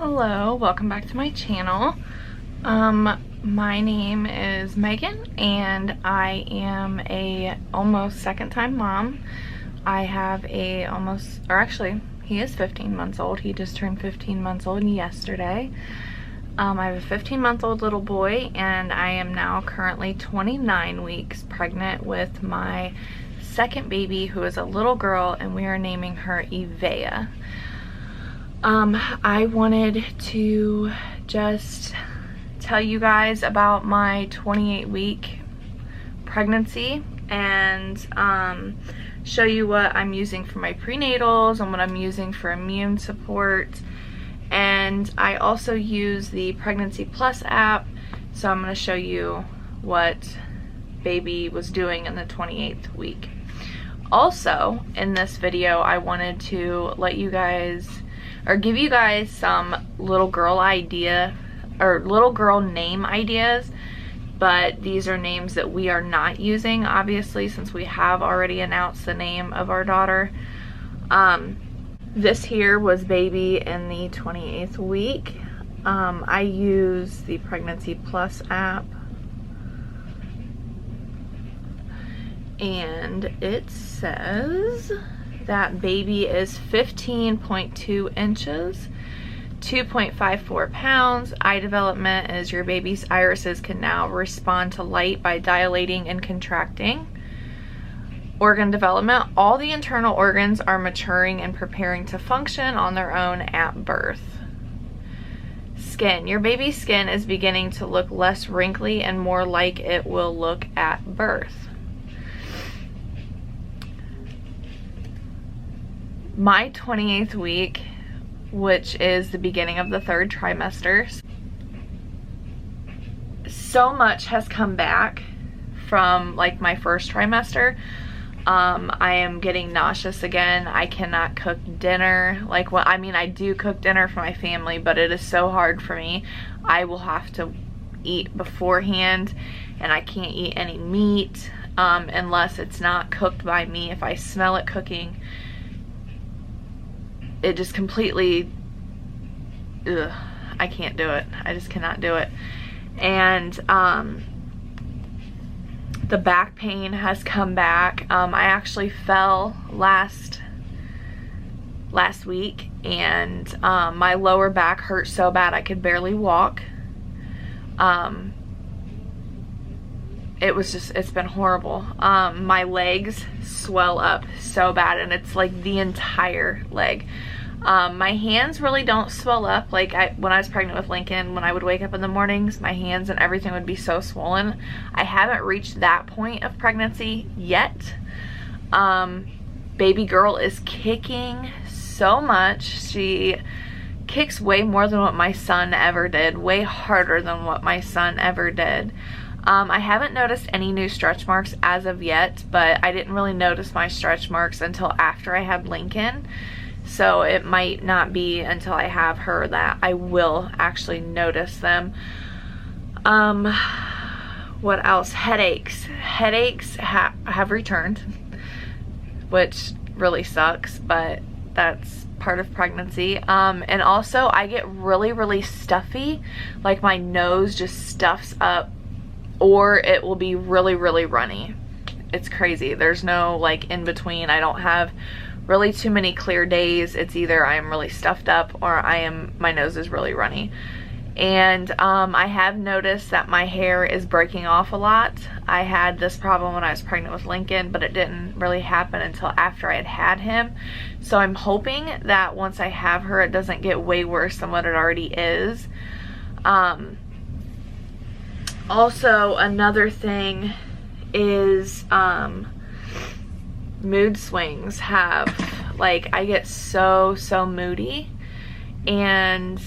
Hello, welcome back to my channel. My name is Megan and I am a almost second-time mom. I have a he is 15 months old. He just turned 15 months old yesterday. I have a 15-month-old little boy and I am now currently 29 weeks pregnant with my second baby, who is a little girl, and we are naming her Evea. I wanted to just tell you guys about my 28-week pregnancy and show you what I'm using for my prenatals and what I'm using for immune support. And I also use the Pregnancy Plus app, so I'm going to show you what baby was doing in the 28th week. Also, in this video, I wanted to let you guys, or give you guys some little girl name ideas, but these are names that we are not using, obviously, since we have already announced the name of our daughter. This here was baby in the 28th week. I use the Pregnancy Plus app, and it says that baby is 15.2 inches, 2.54 pounds. Eye development is your baby's irises can now respond to light by dilating and contracting. Organ development, all the internal organs are maturing and preparing to function on their own at birth. Skin, your baby's skin is beginning to look less wrinkly and more like it will look at birth. My 28th week, which is the beginning of the 3rd trimester, so much has come back from like my first trimester. I am getting nauseous again. I cannot cook dinner. I do cook dinner for my family, but it is so hard for me. I will have to eat beforehand, and I can't eat any meat unless it's not cooked by me. If I smell it cooking, it just completely, I can't do it. I just cannot do it. And the back pain has come back. I actually fell last week, and my lower back hurt so bad I could barely walk. It's been horrible. My legs swell up so bad, and it's like the entire leg. My hands really don't swell up. Like when I was pregnant with Lincoln, when I would wake up in the mornings, my hands and everything would be so swollen. I haven't reached that point of pregnancy yet. Babygirl is kicking so much. She kicks way more than what my son ever did, way harder than what my son ever did. I haven't noticed any new stretch marks as of yet, but I didn't really notice my stretch marks until after I had Lincoln. So it might not be until I have her that I will actually notice them. What else? Headaches. Headaches have returned, which really sucks, but that's part of pregnancy. And also I get really stuffy, like my nose just stuffs up, or it will be really runny. It's crazy. There's no like in between. I don't have really too many clear days. It's either I am really stuffed up or my nose is really runny. And I have noticed that my hair is breaking off a lot. I had this problem when I was pregnant with Lincoln, but it didn't really happen until after I had him. So I'm hoping that once I have her, it doesn't get way worse than what it already is. Also, another thing is mood swings have, like, I get so moody, and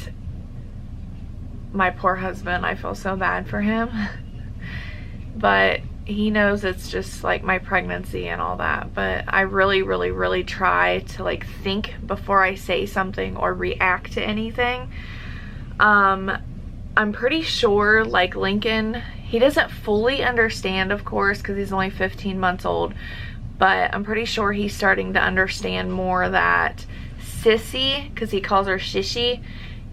my poor husband, I feel so bad for him, but he knows it's just like my pregnancy and all that. But I really try to like think before I say something or react to anything. I'm pretty sure like Lincoln, he doesn't fully understand, of course, because he's only 15 months old, but I'm pretty sure he's starting to understand more that Sissy, because he calls her Shishi,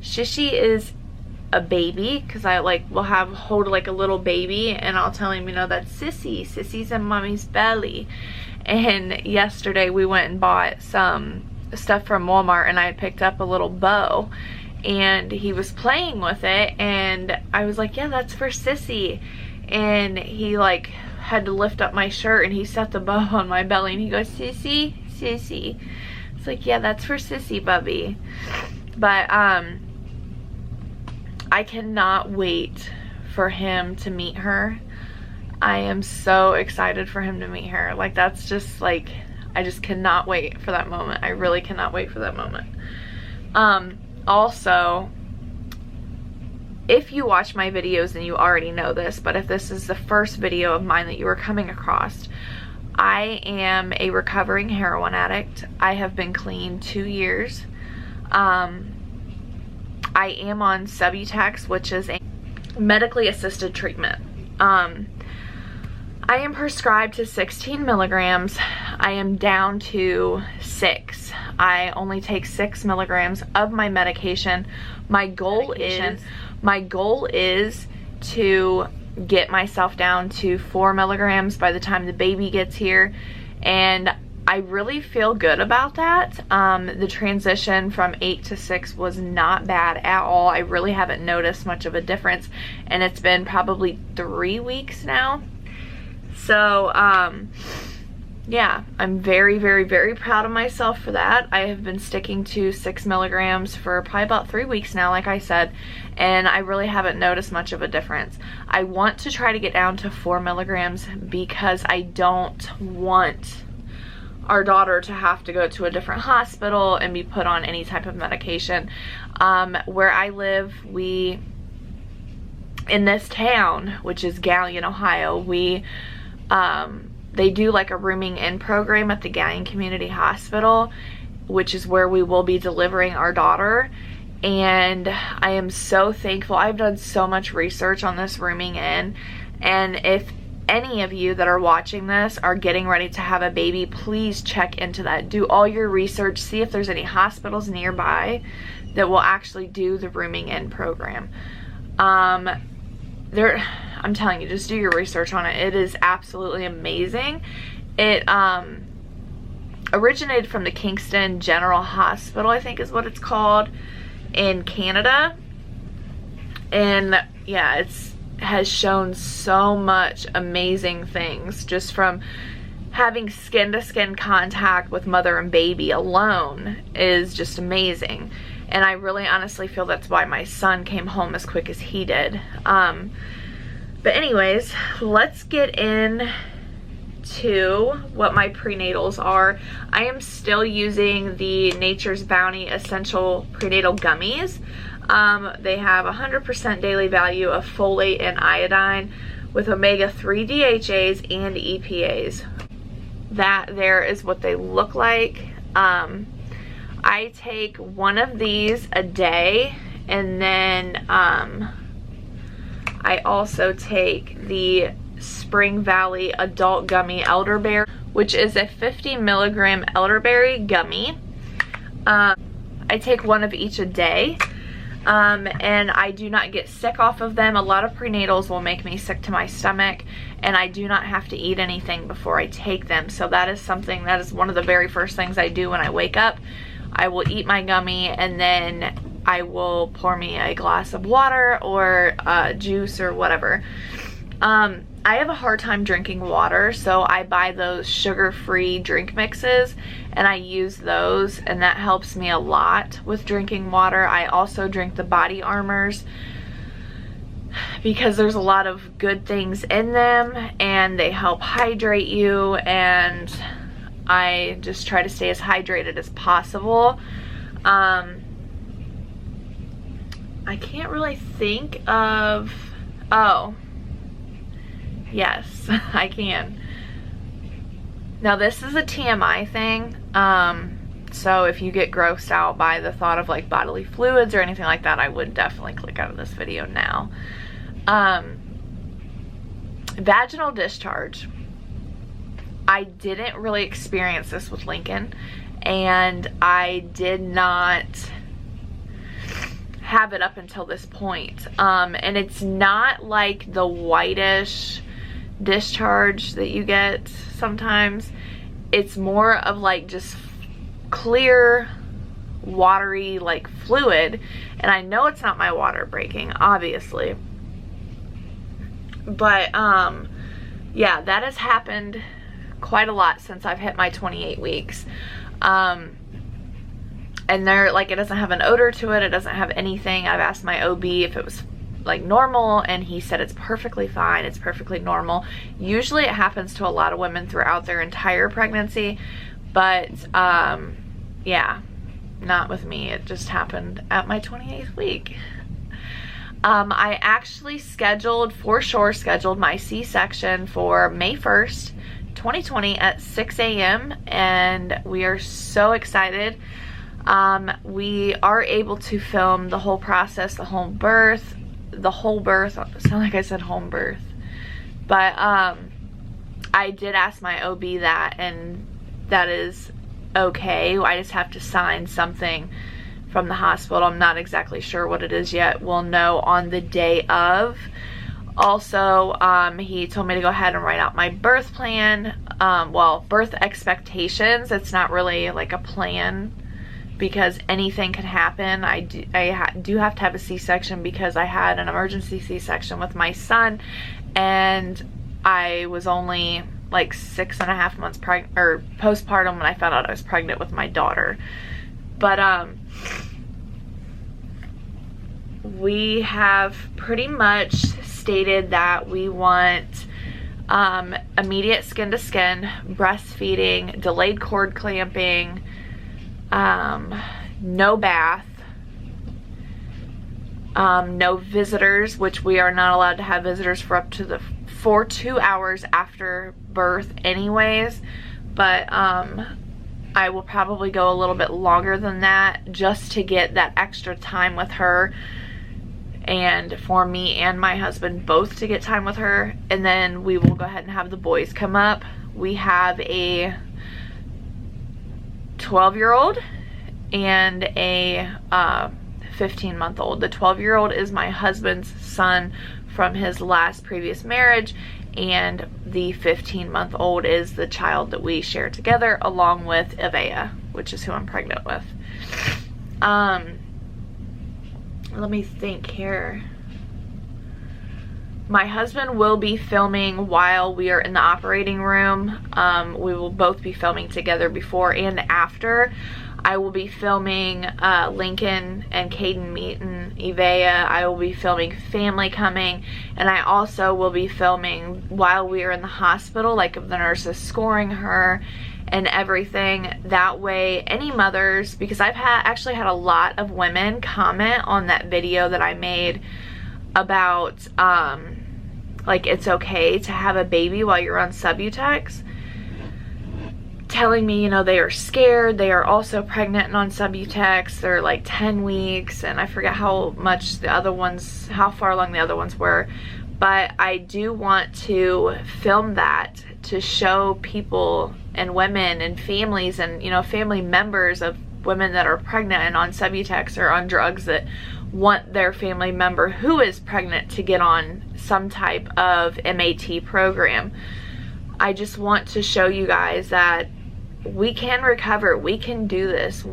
Shishi is a baby, because I like will hold like a little baby, and I'll tell him, you know, that's Sissy. Sissy's in mommy's belly. And yesterday we went and bought some stuff from Walmart, and I had picked up a little bow, and he was playing with it, and I was like, yeah, that's for Sissy. And he like had to lift up my shirt, and he set the bow on my belly, and he goes, Sissy, Sissy. It's like, yeah, that's for Sissy, Bubby. But I cannot wait for him to meet her. I am so excited for him to meet her. Like, that's just like, I just cannot wait for that moment. I really cannot wait for that moment. Also, if you watch my videos, then you already know this, but if this is the first video of mine that you are coming across, I am a recovering heroin addict. I have been clean 2 years. I am on Subutex, which is a medically assisted treatment. I am prescribed to 16 milligrams. I am down to 6. I only take 6 milligrams of my medication. My goal is to get myself down to 4 milligrams by the time the baby gets here, and I really feel good about that. The transition from 8 to 6 was not bad at all. I really haven't noticed much of a difference, and it's been probably 3 weeks now. So, yeah, I'm very, very, very proud of myself for that. I have been sticking to 6 milligrams for probably about 3 weeks now, like I said, and I really haven't noticed much of a difference. I want to try to get down to 4 milligrams because I don't want our daughter to have to go to a different hospital and be put on any type of medication. Where I live, in this town, which is Gallion, Ohio, they do like a rooming in program at the Gallion Community Hospital, which is where we will be delivering our daughter. And I am so thankful. I've done so much research on this rooming in, and if any of you that are watching this are getting ready to have a baby, please check into that. Do all your research, see if there's any hospitals nearby that will actually do the rooming in program. I'm telling you, just do your research on it. It is absolutely amazing. It originated from the Kingston General Hospital, I think is what it's called, in Canada. And yeah, it's has shown so much amazing things just from having skin-to-skin contact with mother and baby alone is just amazing. And I really honestly feel that's why my son came home as quick as he did. But anyways, let's get into what my prenatals are. I am still using the Nature's Bounty Essential Prenatal Gummies. They have 100% daily value of folate and iodine with omega-3 DHAs and EPAs. That there is what they look like. I take one of these a day, and then I also take the Spring Valley Adult Gummy Elderberry, which is a 50 milligram elderberry gummy. I take one of each a day. And I do not get sick off of them. A lot of prenatals will make me sick to my stomach, and I do not have to eat anything before I take them. So that is something, that is one of the very first things I do when I wake up. I will eat my gummy, and then I will pour me a glass of water or juice or whatever. I have a hard time drinking water, so I buy those sugar-free drink mixes, and I use those, and that helps me a lot with drinking water. I also drink the Body Armors because there's a lot of good things in them, and they help hydrate you, and I just try to stay as hydrated as possible. I can't really think of, oh, yes, I can. Now this is a TMI thing, so if you get grossed out by the thought of like bodily fluids or anything like that, I would definitely click out of this video now. Vaginal discharge. I didn't really experience this with Lincoln, and I did not have it up until this point. And it's not like the whitish discharge that you get sometimes. It's more of like just clear, watery, like fluid. And I know it's not my water breaking, obviously. But yeah, that has happened quite a lot since I've hit my 28 weeks. And there, like, it doesn't have an odor to it. It doesn't have anything. I've asked my OB if it was like normal, and he said it's perfectly fine. It's perfectly normal. Usually it happens to a lot of women throughout their entire pregnancy, but yeah, not with me. It just happened at my 28th week. I actually scheduled my C-section for May 1st, 2020 at 6 a.m. and we are so excited. We are able to film the whole process, the whole birth, sound like I said home birth, but I did ask my OB that, and that is okay. I just have to sign something from the hospital. I'm not exactly sure what it is yet. We'll know on the day of. Also, he told me to go ahead and write out my birth plan, well, birth expectations. It's not really like a plan because anything can happen. I do have to have a C-section because I had an emergency C-section with my son, and I was only like 6.5 months pregnant, or postpartum, when I found out I was pregnant with my daughter. But we have pretty much stated that we want immediate skin-to-skin breastfeeding, delayed cord clamping, no bath, no visitors, which we are not allowed to have visitors for up to 2 hours after birth anyways, but I will probably go a little bit longer than that just to get that extra time with her, and for me and my husband both to get time with her. And then we will go ahead and have the boys come up. We have a 12-year-old and a 15-month-old. The 12-year-old is my husband's son from his last previous marriage, and the 15-month-old is the child that we share together along with Evea, which is who I'm pregnant with. Let me think here. My husband will be filming while we are in the operating room. We will both be filming together before and after. I will be filming Lincoln and Caden meeting Evea. I will be filming family coming, and I also will be filming while we are in the hospital, like if the nurse is scoring her and everything. That way any mothers, because I've actually had a lot of women comment on that video that I made about like it's okay to have a baby while you're on Subutex, telling me, you know, they are scared. They are also pregnant and on Subutex. They're like 10 weeks, and I forget how much the other ones, how far along the other ones were. But I do want to film that to show people and women and families and, you know, family members of women that are pregnant and on Subutex or on drugs that want their family member who is pregnant to get on some type of MAT program. I just want to show you guys that we can recover. We can do this.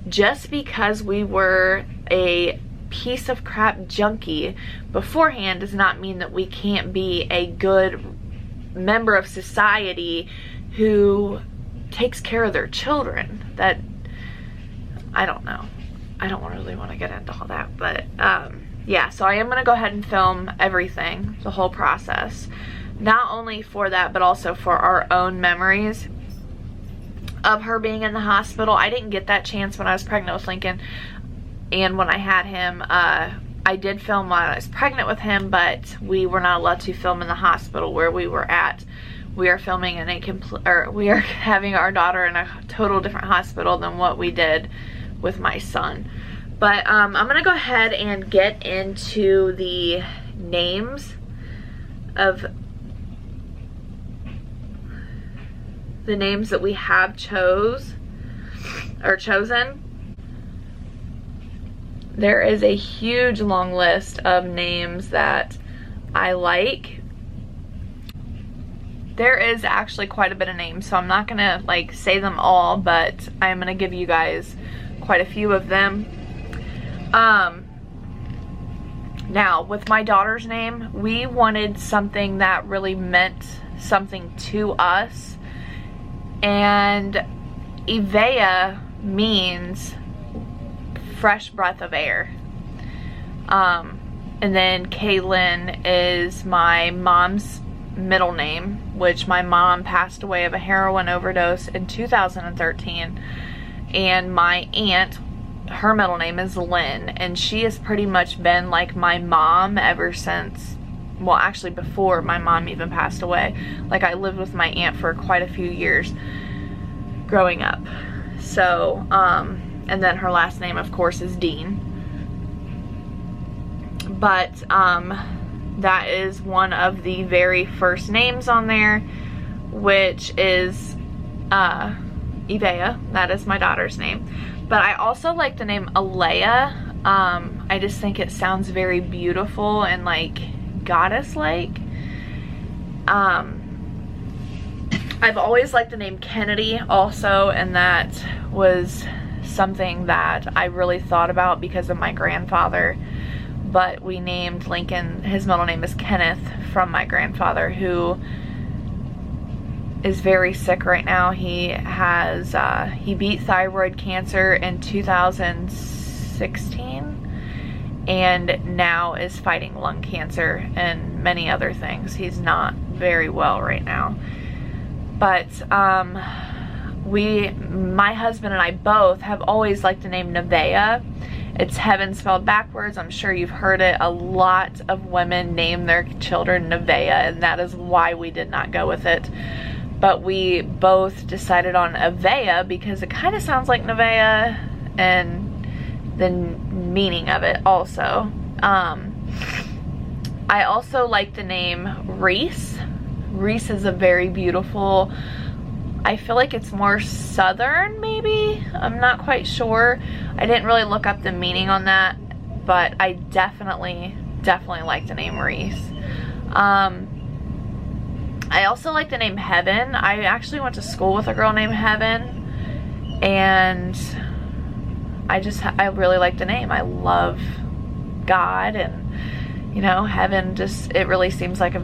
Just because we were a piece of crap junkie beforehand does not mean that we can't be a good member of society who takes care of their children. That, I don't know. I don't really want to get into all that, but yeah, so I am going to go ahead and film everything, the whole process. Not only for that, but also for our own memories of her being in the hospital. I didn't get that chance when I was pregnant with Lincoln, and when I had him, I did film while I was pregnant with him, but we were not allowed to film in the hospital where we were at. We are filming in we are having our daughter in a total different hospital than what we did with my son. But I'm gonna go ahead and get into the names of the names that we have chosen. there is a huge long list of names that I like. There is actually quite a bit of names, so I'm not gonna like say them all, but I'm gonna give you guys quite a few of them. Now with my daughter's name, we wanted something that really meant something to us, and Evea means fresh breath of air. And then Kaylin is my mom's middle name, which my mom passed away of a heroin overdose in 2013. And my aunt, her middle name is Lynn, and she has pretty much been like my mom ever since, well, actually before my mom even passed away. Like, I lived with my aunt for quite a few years growing up. So, and then her last name, of course, is Dean. But, that is one of the very first names on there, which is, Evea. That is my daughter's name. But I also like the name Alea. I just think it sounds very beautiful and like goddess-like. I've always liked the name Kennedy also, and that was something that I really thought about because of my grandfather. But we named Lincoln, his middle name is Kenneth, from my grandfather, who is very sick right now. He has, he beat thyroid cancer in 2016 and now is fighting lung cancer and many other things. He's not very well right now. But my husband and I both have always liked the name Nevaeh. It's heaven spelled backwards. I'm sure you've heard it. A lot of women name their children Nevaeh, and that is why we did not go with it. But we both decided on Evea because it kind of sounds like Nevaeh and the meaning of it also. I also like the name Reese. Reese is a very beautiful, I feel like it's more southern maybe. I'm not quite sure. I didn't really look up the meaning on that, but I definitely like the name Reese. I also like the name Heaven. I actually went to school with a girl named Heaven, and I really like the name. I love God, and you know, Heaven just, it really sounds like a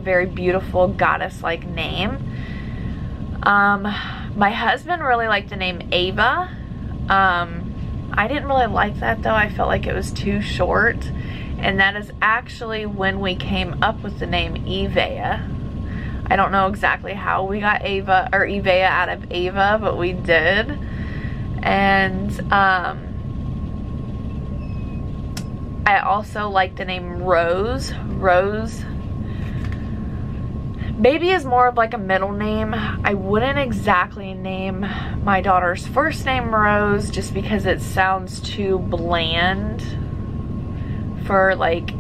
very beautiful goddess-like name. My husband really liked the name Ava. I didn't really like that though. I felt like it was too short, and that is actually when we came up with the name Evea. I don't know exactly how we got Ava or Evea out of Ava, but we did. And I also like the name Rose. Rose maybe is more of like a middle name. I wouldn't exactly name my daughter's first name Rose just because it sounds too bland for like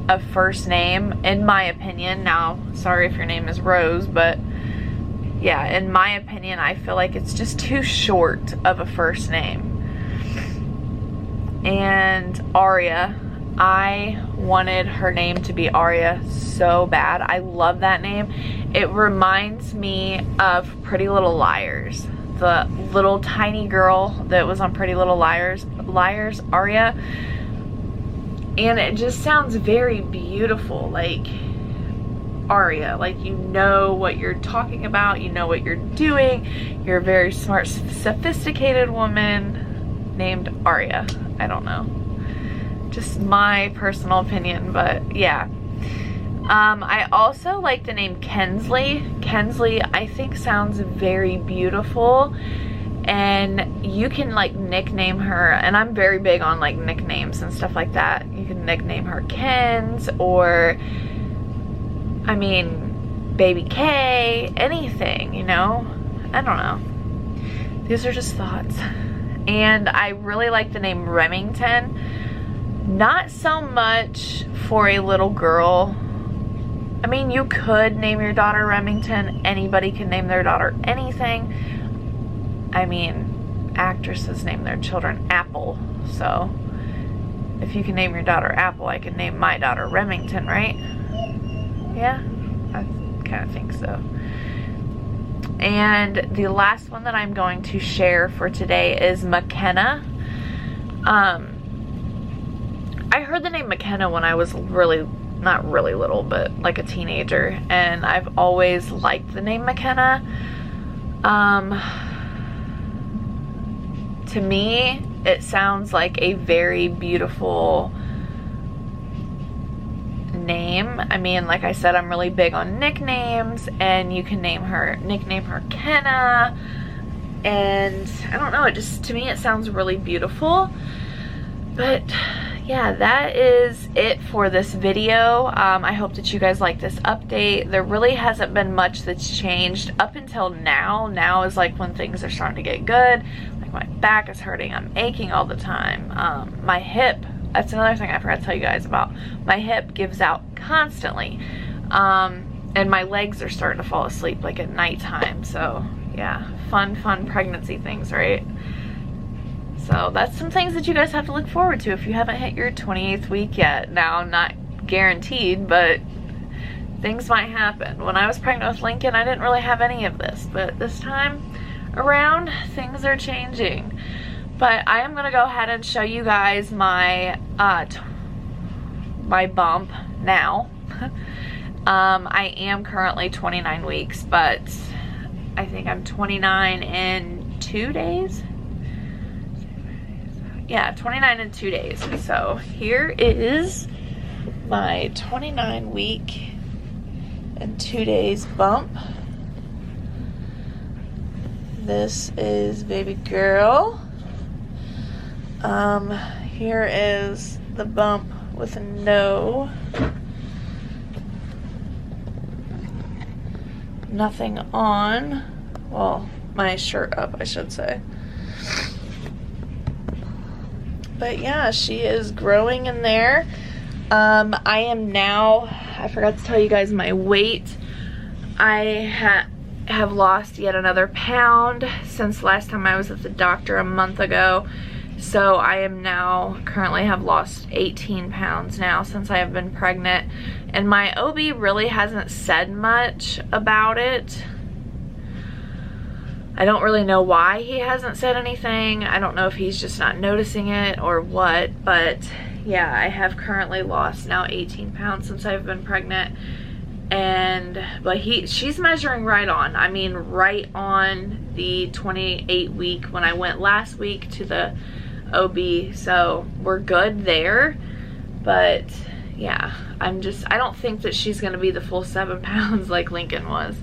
a first name, in my opinion. Now, sorry if your name is Rose, but yeah, in my opinion, I feel like it's just too short of a first name. And Aria, I wanted her name to be Aria so bad. I love that name. It reminds me of Pretty Little Liars. The little tiny girl that was on Pretty Little Liars, Aria. And it just sounds very beautiful, like Aria. Like, you know what you're talking about, you know what you're doing. You're a very smart, sophisticated woman named Aria. I don't know. Just my personal opinion, but yeah. I also like the name Kensley. Kensley, I think, sounds very beautiful, and you can like nickname her, and I'm very big on like nicknames and stuff like that. You can nickname her Kens, or I mean Baby K, anything, you know. I don't know, these are just thoughts. And I really like the name Remington. Not so much for a little girl. I mean, you could name your daughter Remington. Anybody can name their daughter anything. I mean, actresses name their children Apple. So if you can name your daughter Apple, I can name my daughter Remington, right? Yeah, I kind of think so. And the last one that I'm going to share for today is McKenna. I heard the name McKenna when I was not really little, but like a teenager, and I've always liked the name McKenna. To me, it sounds like a very beautiful name. I mean, like I said, I'm really big on nicknames, and you can nickname her Kenna, and I don't know, to me it sounds really beautiful. But yeah, that is it for this video. I hope that you guys like this update. There really hasn't been much that's changed up until now. Now is like when things are starting to get good. Like my back is hurting, I'm aching all the time. My hip, that's another thing I forgot to tell you guys about. My hip gives out constantly. And my legs are starting to fall asleep like at nighttime. So yeah, fun pregnancy things, right? So that's some things that you guys have to look forward to if you haven't hit your 28th week yet. Now, not guaranteed, but things might happen. When I was pregnant with Lincoln, I didn't really have any of this, but this time around, things are changing. But I am going to go ahead and show you guys my my bump now. I am currently 29 weeks, but I think I'm 29 in 2 days. Yeah, 29 in 2 days. So here is my 29 week and 2 days bump. This is Babygirl. Here is the bump with nothing on. Well, my shirt up, I should say. But yeah, she is growing in there. I am now, I forgot to tell you guys my weight. I have lost yet another pound since last time I was at the doctor a month ago. So I am now, currently have lost 18 pounds now since I have been pregnant. And my OB really hasn't said much about it. I don't really know why he hasn't said anything. I don't know if he's just not noticing it or what, but yeah, I have currently lost now 18 pounds since I've been pregnant. But she's measuring right on. I mean, right on the 28 week when I went last week to the OB, so we're good there. But yeah, I don't think that she's gonna be the full 7 pounds like Lincoln was.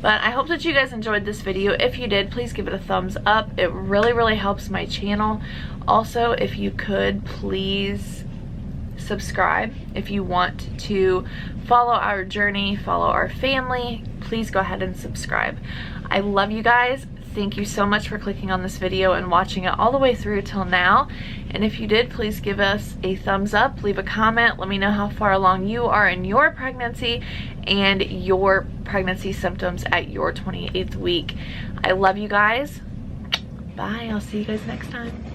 But I hope that you guys enjoyed this video. If you did, please give it a thumbs up. It really helps my channel. Also, if you could, please subscribe. If you want to follow our journey, follow our family, please go ahead and subscribe. I love you guys. Thank you so much for clicking on this video and watching it all the way through till now. And if you did, please give us a thumbs up, leave a comment, let me know how far along you are in your pregnancy and your pregnancy symptoms at your 28th week. I love you guys. Bye. I'll see you guys next time.